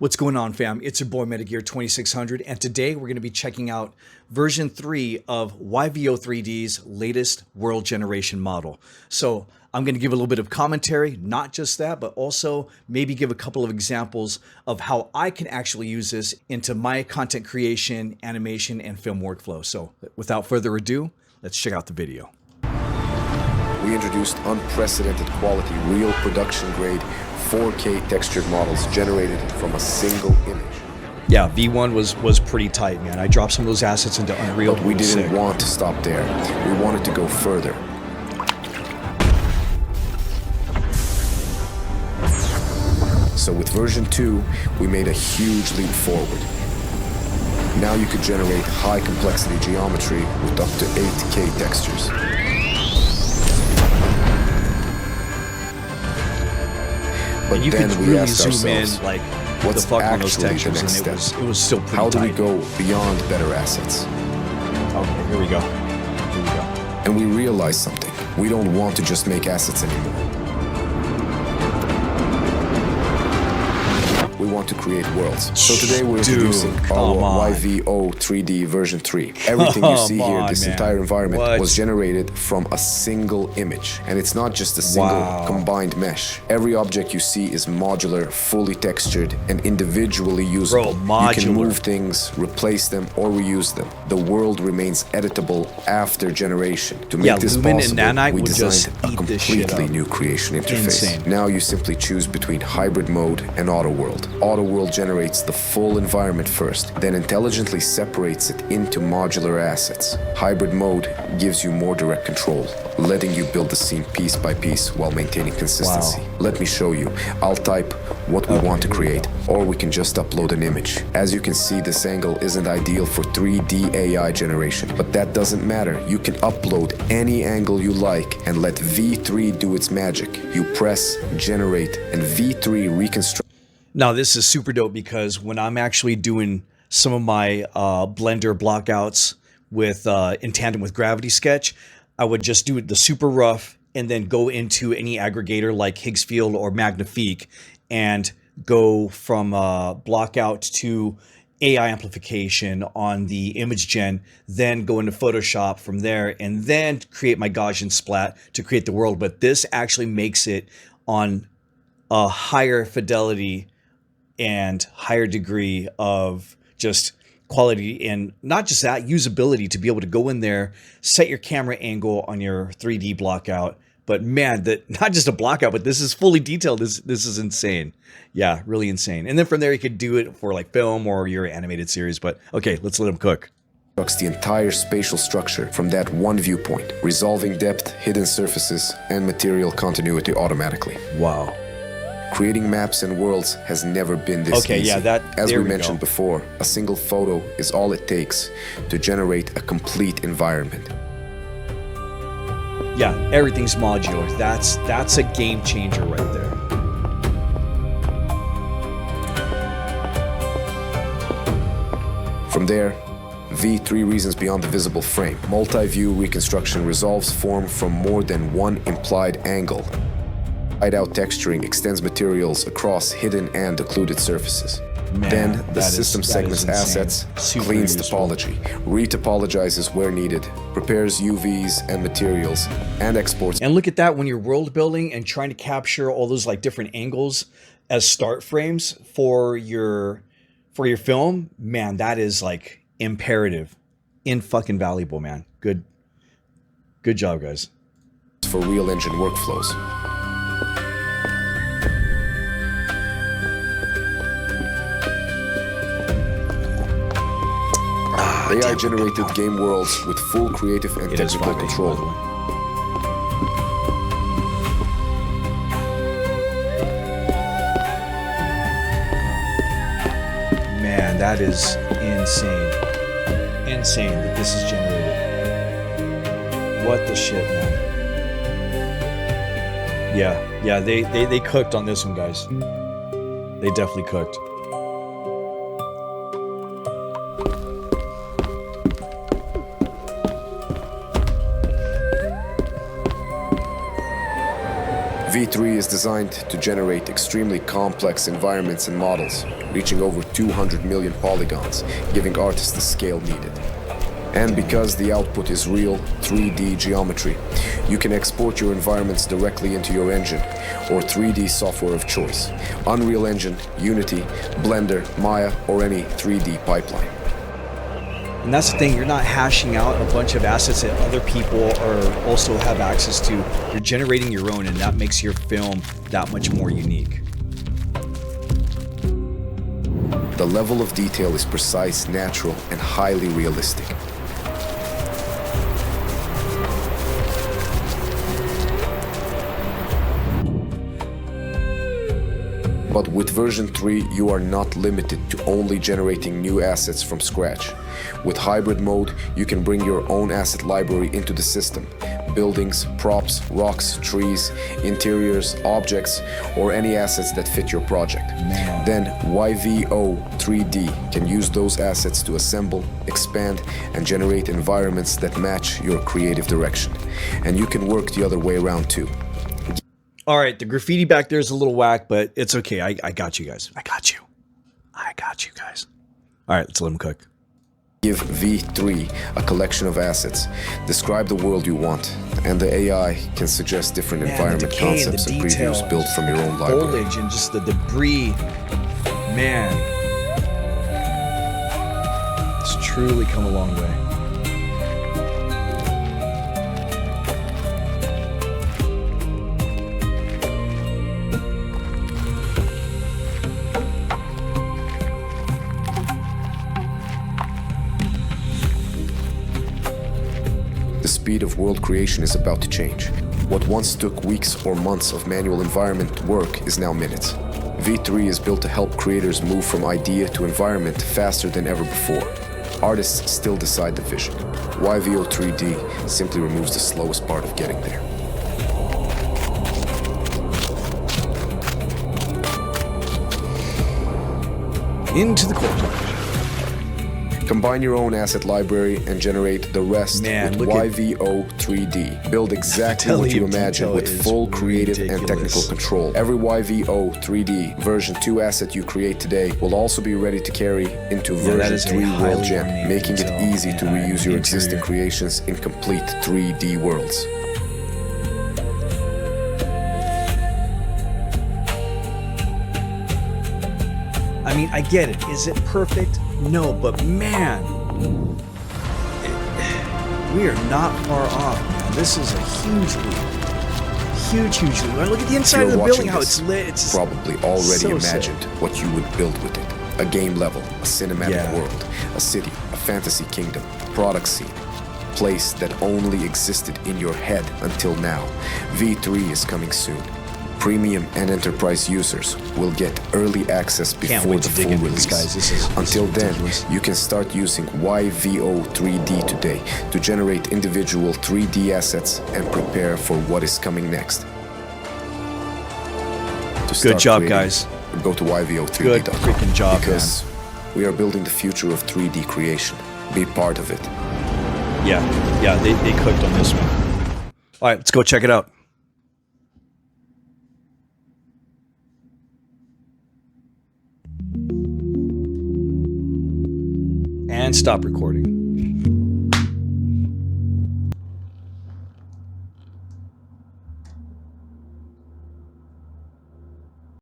What's going on, fam? It's your boy Metagear 2600, and today we're going to be checking out version 3 of YVO3D's latest world generation model. So I'm going to give a little bit of commentary, not just that, but also maybe give a couple of examples of how I can actually use this into my content creation, animation, and film workflow. So without further ado, let's check out the video. We introduced unprecedented quality, real production grade 4K textured models generated from a single image. Yeah, V1 was pretty tight, man. I dropped some of those assets into Unreal. But we didn't want to stop there. We wanted to go further. So with version 2, we made a huge leap forward. Now you could generate high complexity geometry with up to 8K textures. But you then could we really asked zoom ourselves, in, like, what's the fuck on those actually the textures, next and step? it was still pretty How do we tight. go beyond better assets? Okay, here we go. Here we go. And we realized something. We don't want to just make assets anymore. We want to create worlds. So today we're introducing our YVO3D version 3. Everything you see here, this entire environment, was generated from a single image. And it's not just a single combined mesh. Every object you see is modular, fully textured, and individually usable. You can move things, replace them, or reuse them. The world remains editable after generation. To make this possible, we designed a completely new creation interface. Now you simply choose between hybrid mode and auto world. Auto world generates the full environment first, then intelligently separates it into modular assets. Hybrid mode gives you more direct control, letting you build the scene piece by piece while maintaining consistency. Let me show you. I'll type what we want to create, or we can just upload an image. As you can see, this angle isn't ideal for 3D AI generation, but that doesn't matter. You can upload any angle you like and let V3 do its magic. You press, generate, and V3 reconstruct. Now, this is super dope because when I'm actually doing some of my Blender blockouts with in tandem with Gravity Sketch, I would just do the super rough and then go into any aggregator like Higgsfield or Magnifique and go from blockout to AI amplification on the image gen, then go into Photoshop from there, and then create my Gaussian splat to create the world. But this actually makes it on a higher fidelity and higher degree of just quality, and not just that, usability to be able to go in there, set your camera angle on your 3D blockout. But man, that not just a blockout, but this is fully detailed. This is insane. Yeah, really insane. And then from there, you could do it for like film or your animated series. But okay, let's let them cook. The entire spatial structure from that one viewpoint, resolving depth, hidden surfaces, and material continuity automatically. Wow. Creating maps and worlds has never been this easy. As we mentioned before, a single photo is all it takes to generate a complete environment. Yeah, everything's modular. That's a game changer right there. From there, V3 reasons beyond the visible frame. Multi-view reconstruction resolves form from more than one implied angle. Hide-out texturing extends materials across hidden and occluded surfaces. Then the system segments assets, cleans topology, re-topologizes where needed, prepares UVs and materials, and exports. And look at that, when you're world building and trying to capture all those like different angles as start frames for your film, man, that is like imperative, fucking valuable, man. Good job, guys. For real engine workflows. AI-generated game worlds with full creative and technical control. Man, that is insane. Insane that this is generated. What the shit, man. Yeah, they cooked on this one, guys. They definitely cooked. V3 is designed to generate extremely complex environments and models, reaching over 200 million polygons, giving artists the scale needed. And because the output is real 3D geometry, you can export your environments directly into your engine or 3D software of choice: Unreal Engine, Unity, Blender, Maya, or any 3D pipeline. And that's the thing, you're not hashing out a bunch of assets that other people are also have access to. You're generating your own, and that makes your film that much more unique. The level of detail is precise, natural, and highly realistic. But with version 3, you are not limited to only generating new assets from scratch. With hybrid mode, you can bring your own asset library into the system. Buildings, props, rocks, trees, interiors, objects, or any assets that fit your project. Then YVO3D can use those assets to assemble, expand, and generate environments that match your creative direction. And you can work the other way around too. All right, the graffiti back there is a little whack, but it's okay. I got you guys. I got you. I got you guys. All right, let's let them cook. Give V3 a collection of assets, describe the world you want, and the AI can suggest different environment concepts and previews built from your own library. Foliage and just the debris. Man, it's truly come a long way. The speed of world creation is about to change. What once took weeks or months of manual environment work is now minutes. V3 is built to help creators move from idea to environment faster than ever before. Artists still decide the vision. YVO3D simply removes the slowest part of getting there. Into the courtyard. Combine your own asset library and generate the rest with YVO3D. Build exactly what you imagine with full creative and technical control. Every YVO3D version 2 asset you create today will also be ready to carry into version 3 World Gen, making it easy to reuse your existing creations in complete 3D worlds. I mean, I get it. Is it perfect? No, but man, we are not far off, man. This is a huge leap. Huge leap. Look at the inside of the building, how it's lit. It's probably already imagined what you would build with it. A game level, a cinematic world, a city, a fantasy kingdom, product scene. Place that only existed in your head until now. V3 is coming soon. Premium and enterprise users will get early access before the full release. Until then, you can start using YVO3D today to generate individual 3D assets and prepare for what is coming next. Good job, guys. Go to YVO3D.com. Good freaking job, because we are building the future of 3D creation. Be part of it. Yeah, they cooked on this one. All right, let's go check it out. And stop recording.